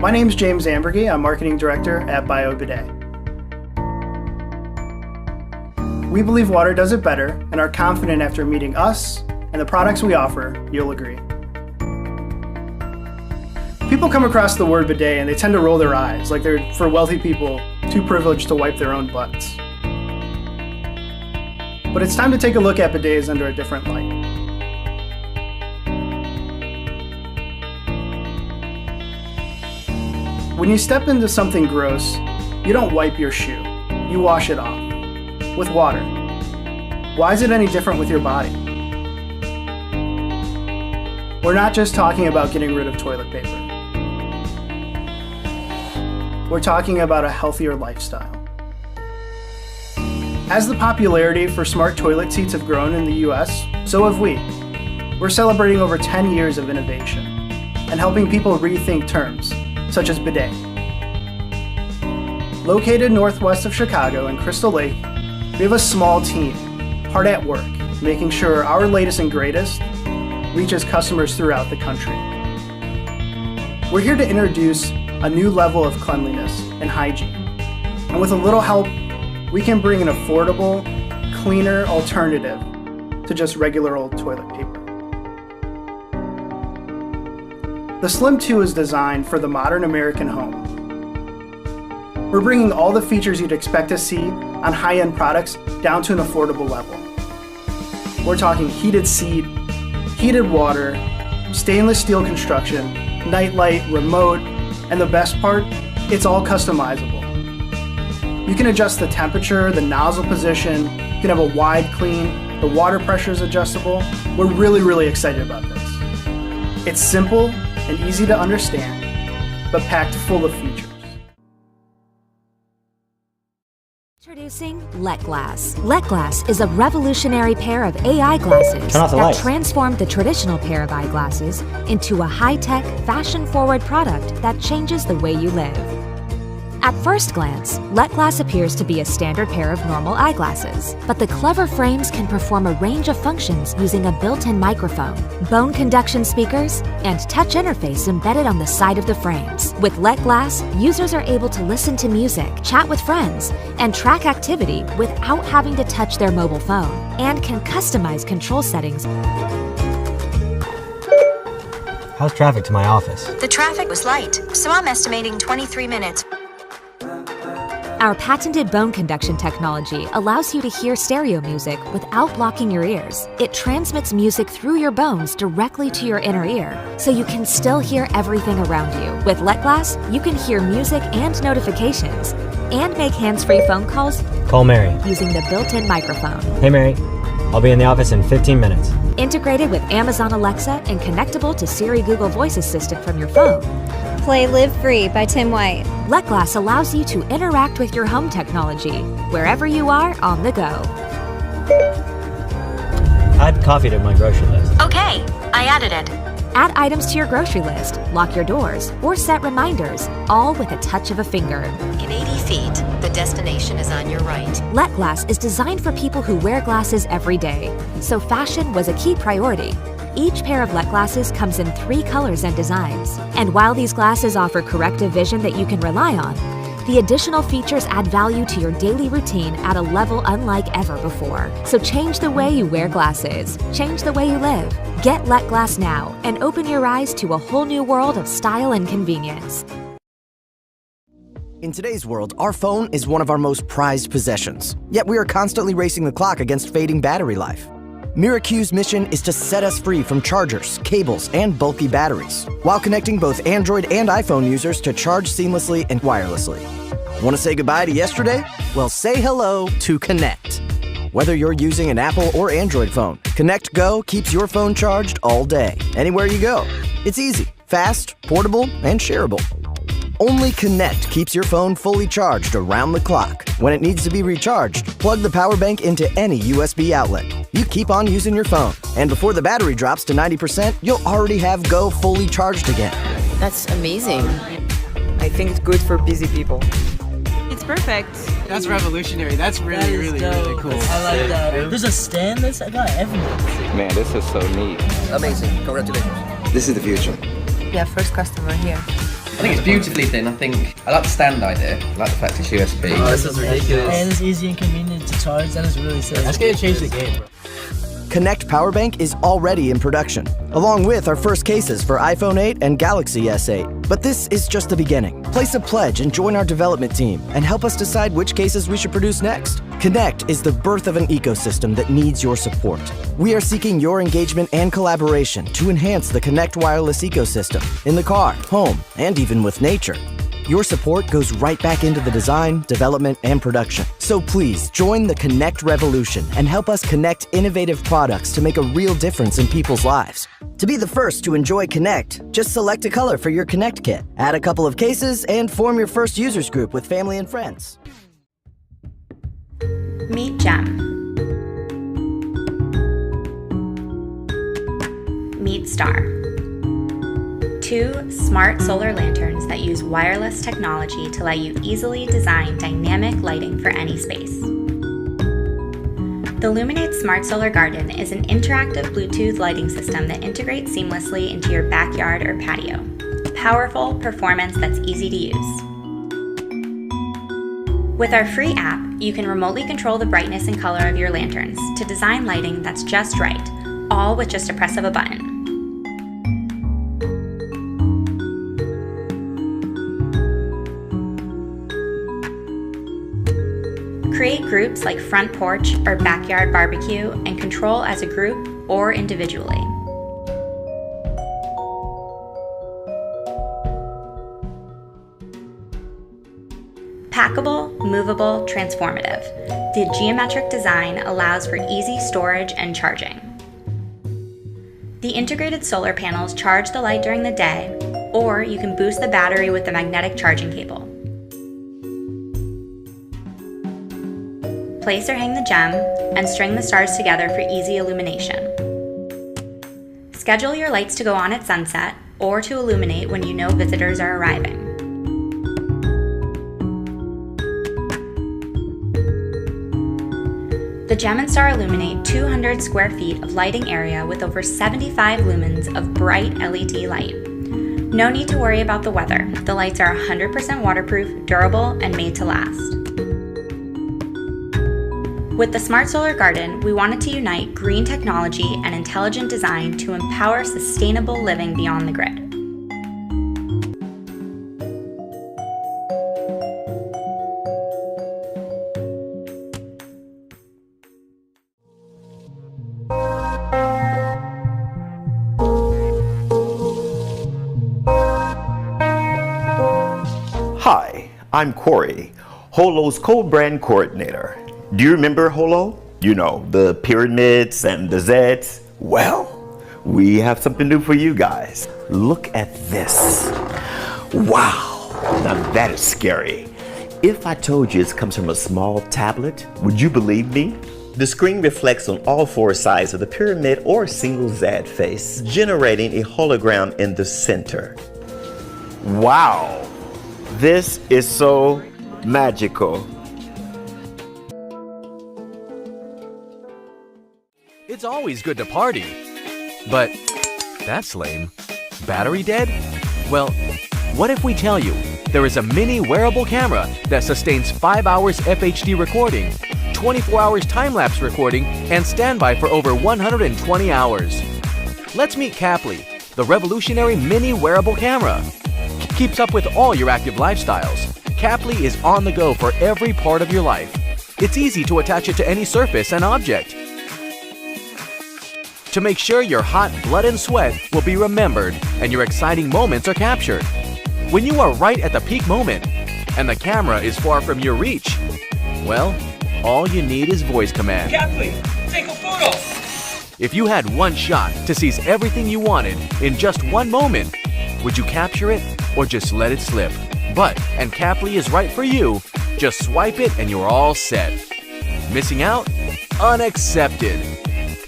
My name's James Ambergy. I'm Marketing Director at BioBidet. We believe water does it better and are confident after meeting us and the products we offer, you'll agree. People come across the word bidet and they tend to roll their eyes like they're, for wealthy people, too privileged to wipe their own butts. But it's time to take a look at bidets under a different light. When you step into something gross, you don't wipe your shoe, you wash it off. With water. Why is it any different with your body? We're not just talking about getting rid of toilet paper. We're talking about a healthier lifestyle. As the popularity for smart toilet seats have grown in the US, so have we. We're celebrating over 10 years of innovation and helping people rethink terms, such as bidet. Located northwest of Chicago in Crystal Lake, we have a small team, hard at work, making sure our latest and greatest reaches customers throughout the country. We're here to introduce a new level of cleanliness and hygiene. And with a little help, we can bring an affordable, cleaner alternative to just regular old toilet paper. The Slim 2 is designed for the modern American home. We're bringing all the features you'd expect to see on high-end products down to an affordable level. We're talking heated seat, heated water, stainless steel construction, nightlight, remote, and the best part, it's all customizable. You can adjust the temperature, the nozzle position, you can have a wide clean, the water pressure is adjustable. We're really excited about this. It's simple and easy to understand, but packed full of features. Introducing LetGlass. LetGlass is a revolutionary pair of AI glasses that transformed the traditional pair of eyeglasses into a high-tech, fashion-forward product that changes the way you live. At first glance, LetGlass appears to be a standard pair of normal eyeglasses, but the clever frames can perform a range of functions using a built-in microphone, bone conduction speakers, and touch interface embedded on the side of the frames. With LetGlass, users are able to listen to music, chat with friends, and track activity without having to touch their mobile phone, and can customize control settings. How's traffic to my office? The traffic was light, so I'm estimating 23 minutes. Our patented bone conduction technology allows you to hear stereo music without blocking your ears. It transmits music through your bones directly to your inner ear, so you can still hear everything around you. With LetGlass, you can hear music and notifications, and make hands-free phone calls. Call Mary. Using the built-in microphone. Hey Mary, I'll be in the office in 15 minutes. Integrated with Amazon Alexa and connectable to Siri Google Voice Assistant from your phone. Play Live Free by Tim White. LetGlass allows you to interact with your home technology, wherever you are on the go. Add coffee to my grocery list. Okay, I added it. Add items to your grocery list, lock your doors, or set reminders, all with a touch of a finger. In 80 feet, the destination is on your right. LetGlass is designed for people who wear glasses every day, so fashion was a key priority. Each pair of LetGlasses comes in 3 colors and designs. And while these glasses offer corrective vision that you can rely on, the additional features add value to your daily routine at a level unlike ever before. So change the way you wear glasses. Change the way you live. Get LetGlass now and open your eyes to a whole new world of style and convenience. In today's world, our phone is one of our most prized possessions. Yet we are constantly racing the clock against fading battery life. MiraQ's mission is to set us free from chargers, cables, and bulky batteries, while connecting both Android and iPhone users to charge seamlessly and wirelessly. Want to say goodbye to yesterday? Well, say hello to Connect. Whether you're using an Apple or Android phone, Connect Go keeps your phone charged all day, anywhere you go. It's easy, fast, portable, and shareable. Only Connect keeps your phone fully charged around the clock. When it needs to be recharged, plug the power bank into any USB outlet. You keep on using your phone, and before the battery drops to 90%, you'll already have Go fully charged again. That's amazing. I think it's good for busy people. It's perfect. That's revolutionary. That's really cool. I like that. There's a stand that's got everything. Man, this is so neat. Amazing. Congratulations. This is the future. Yeah, first customer here. think it's beautifully thin. I like the stand idea. I like the fact it's USB. Oh, this is ridiculous. And it's easy and convenient to charge, and it's really safe. That's gonna change the game, bro. Connect Power Bank is already in production, along with our first cases for iPhone 8 and Galaxy S8. But this is just the beginning. Place a pledge and join our development team and help us decide which cases we should produce next. Connect is the birth of an ecosystem that needs your support. We are seeking your engagement and collaboration to enhance the Connect wireless ecosystem in the car, home, and even with nature. Your support goes right back into the design, development, and production. So please join the Connect revolution and help us connect innovative products to make a real difference in people's lives. To be the first to enjoy Connect, just select a color for your Connect kit, add a couple of cases, and form your first users group with family and friends. Meet Gem. Meet Star. 2 smart solar lanterns that use wireless technology to let you easily design dynamic lighting for any space. The Illuminate Smart Solar Garden is an interactive Bluetooth lighting system that integrates seamlessly into your backyard or patio. Powerful performance that's easy to use. With our free app, you can remotely control the brightness and color of your lanterns to design lighting that's just right, all with just a press of a button. Create groups like front porch or backyard barbecue and control as a group or individually. Packable, movable, transformative. The geometric design allows for easy storage and charging. The integrated solar panels charge the light during the day, or you can boost the battery with the magnetic charging cable. Place or hang the gem, and string the stars together for easy illumination. Schedule your lights to go on at sunset, or to illuminate when you know visitors are arriving. The Gem and Star illuminate 200 square feet of lighting area with over 75 lumens of bright LED light. No need to worry about the weather. The lights are 100% waterproof, durable, and made to last. With the Smart Solar Garden, we wanted to unite green technology and intelligent design to empower sustainable living beyond the grid. Hi, I'm Corey, HOLHO's co-brand coordinator. Do you remember HOLHO? You know, the pyramids and the Zeds? Well, we have something new for you guys. Look at this. Wow, now that is scary. If I told you it comes from a small tablet, would you believe me? The screen reflects on all 4 sides of the pyramid or single Zed face, generating a hologram in the center. Wow, this is so magical. It's always good to party, but that's lame. Battery dead? Well, what if we tell you there is a mini wearable camera that sustains 5 hours FHD recording, 24 hours time-lapse recording, and standby for over 120 hours. Let's meet Caply, the revolutionary mini wearable camera. Keeps up with all your active lifestyles. Caply is on the go for every part of your life. It's easy to attach it to any surface and object. To make sure your hot blood and sweat will be remembered and your exciting moments are captured. When you are right at the peak moment and the camera is far from your reach, well, all you need is voice command. Caply, take a photo! If you had one shot to seize everything you wanted in just one moment, would you capture it or just let it slip? But, and Caply is right for you, just swipe it and you're all set. Missing out? Unaccepted.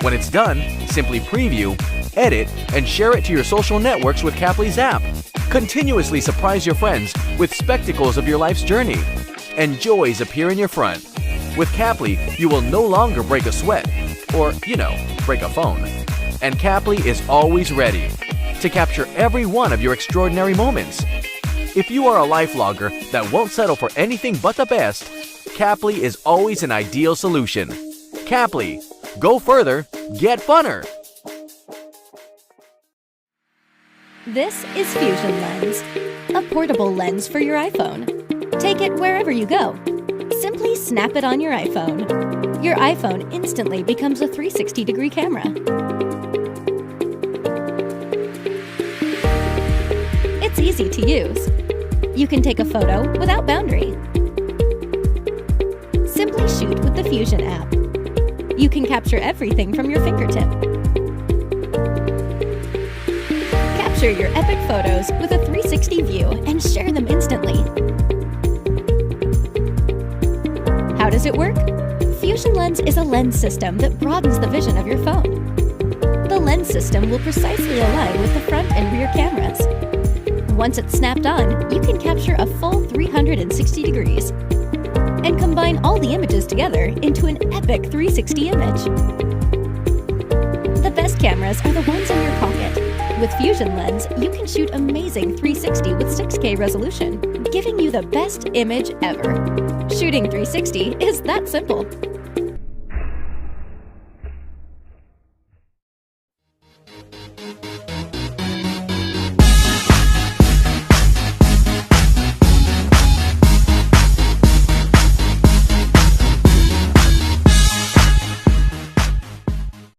When it's done, simply preview, edit, and share it to your social networks with Caply's app. Continuously surprise your friends with spectacles of your life's journey. And joys appear in your front. With Caply, you will no longer break a sweat, or, break a phone. And Caply is always ready to capture every one of your extraordinary moments. If you are a life logger that won't settle for anything but the best, Caply is always an ideal solution. Caply, go further, get funner. This is Fusion Lens, a portable lens for your iPhone. Take it wherever you go. Simply snap it on your iPhone. Your iPhone instantly becomes a 360-degree camera. It's easy to use. You can take a photo without boundary. Simply shoot with the Fusion app. You can capture everything from your fingertip. Capture your epic photos with a 360 view and share them instantly. How does it work? Fusion Lens is a lens system that broadens the vision of your phone. The lens system will precisely align with the front and rear cameras. Once it's snapped on, you can capture a full 360 degrees and combine all the images together into an epic 360 image. The best cameras are the ones in your pocket. With Fusion Lens, you can shoot amazing 360 with 6K resolution, giving you the best image ever. Shooting 360 is that simple.